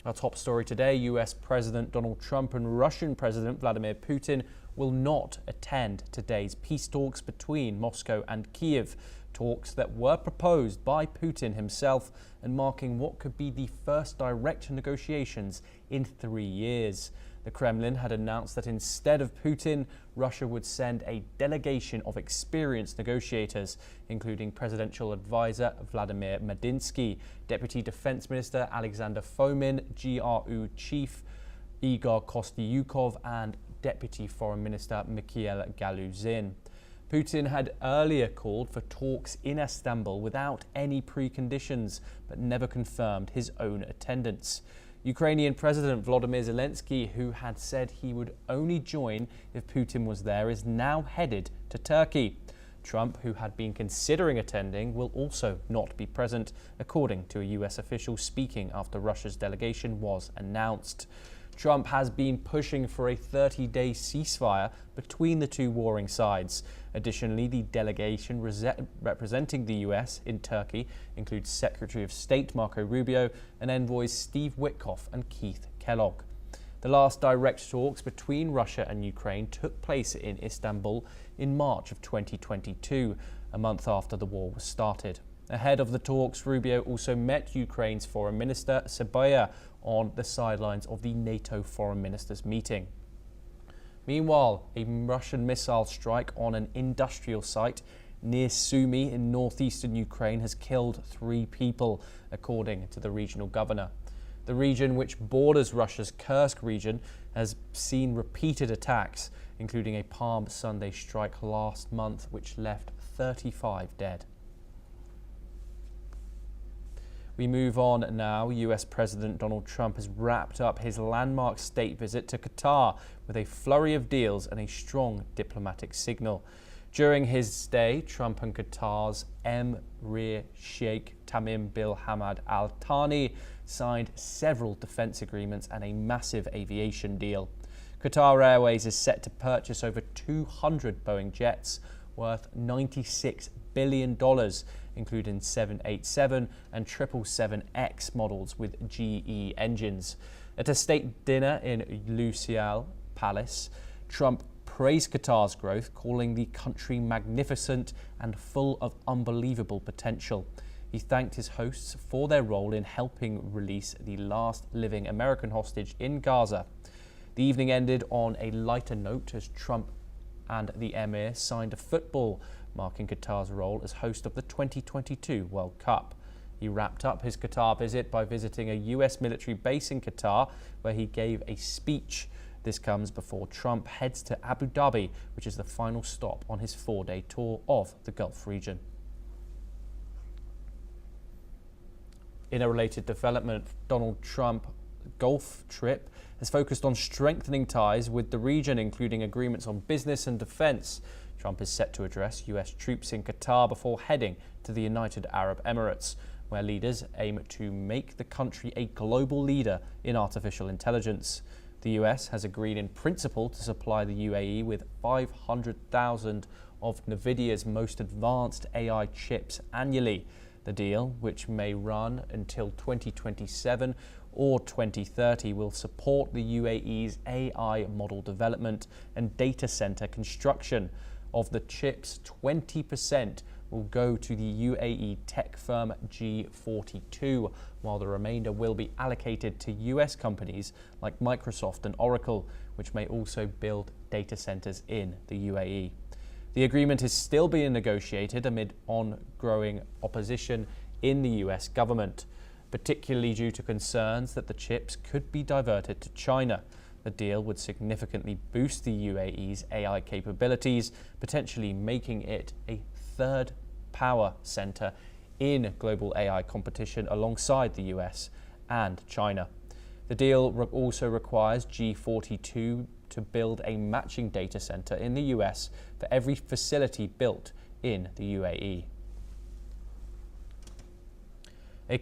Our top story today, US President Donald Trump and Russian President Vladimir Putin will not attend today's peace talks between Moscow and Kyiv, talks that were proposed by Putin himself and marking what could be the first direct negotiations in 3 years. The Kremlin had announced that instead of Putin, Russia would send a delegation of experienced negotiators, including presidential advisor Vladimir Medinsky, Deputy Defense Minister Alexander Fomin, GRU Chief Igor Kostyukov, and Deputy Foreign Minister Mikhail Galuzin. Putin had earlier called for talks in Istanbul without any preconditions, but never confirmed his own attendance. Ukrainian President Volodymyr Zelensky, who had said he would only join if Putin was there, is now headed to Turkey. Trump, who had been considering attending, will also not be present, according to a US official speaking after Russia's delegation was announced. Trump has been pushing for a 30-day ceasefire between the two warring sides. Additionally, the delegation representing the US in Turkey includes Secretary of State Marco Rubio and envoys Steve Witkoff and Keith Kellogg. The last direct talks between Russia and Ukraine took place in Istanbul in March of 2022, a month after the war was started. Ahead of the talks, Rubio also met Ukraine's Foreign Minister Sybiha on the sidelines of the NATO Foreign Ministers meeting. Meanwhile, a Russian missile strike on an industrial site near Sumy in northeastern Ukraine has killed 3 people, according to the regional governor. The region, which borders Russia's Kursk region, has seen repeated attacks, including a Palm Sunday strike last month, which left 35 dead. We move on now. US President Donald Trump has wrapped up his landmark state visit to Qatar with a flurry of deals and a strong diplomatic signal. During his stay, Trump and Qatar's Emir Sheikh Tamim bin Hamad Al Thani signed several defense agreements and a massive aviation deal. Qatar Airways is set to purchase over 200 Boeing jets worth $96 billion, including 787 and 777X models with GE engines. At a state dinner in Lusail Palace, Trump praised Qatar's growth, calling the country magnificent and full of unbelievable potential. He thanked his hosts for their role in helping release the last living American hostage in Gaza. The evening ended on a lighter note as Trump and the Emir signed a football, marking Qatar's role as host of the 2022 World Cup. He wrapped up his Qatar visit by visiting a US military base in Qatar, where he gave a speech. This comes before Trump heads to Abu Dhabi, which is the final stop on his 4-day tour of the Gulf region. In a related development, Donald Trump's Gulf trip has focused on strengthening ties with the region, including agreements on business and defense. Trump is set to address US troops in Qatar before heading to the United Arab Emirates, where leaders aim to make the country a global leader in artificial intelligence. The US has agreed in principle to supply the UAE with 500,000 of NVIDIA's most advanced AI chips annually. The deal, which may run until 2027 or 2030, will support the UAE's AI model development and data center construction. Of the chips, 20% will go to the UAE tech firm G42, while the remainder will be allocated to US companies like Microsoft and Oracle, which may also build data centers in the UAE. The agreement is still being negotiated amid ongoing opposition in the US government, particularly due to concerns that the chips could be diverted to China. The deal would significantly boost the UAE's AI capabilities, potentially making it a third power center in global AI competition alongside the US and China. The deal also requires G42 to build a matching data center in the US for every facility built in the UAE. A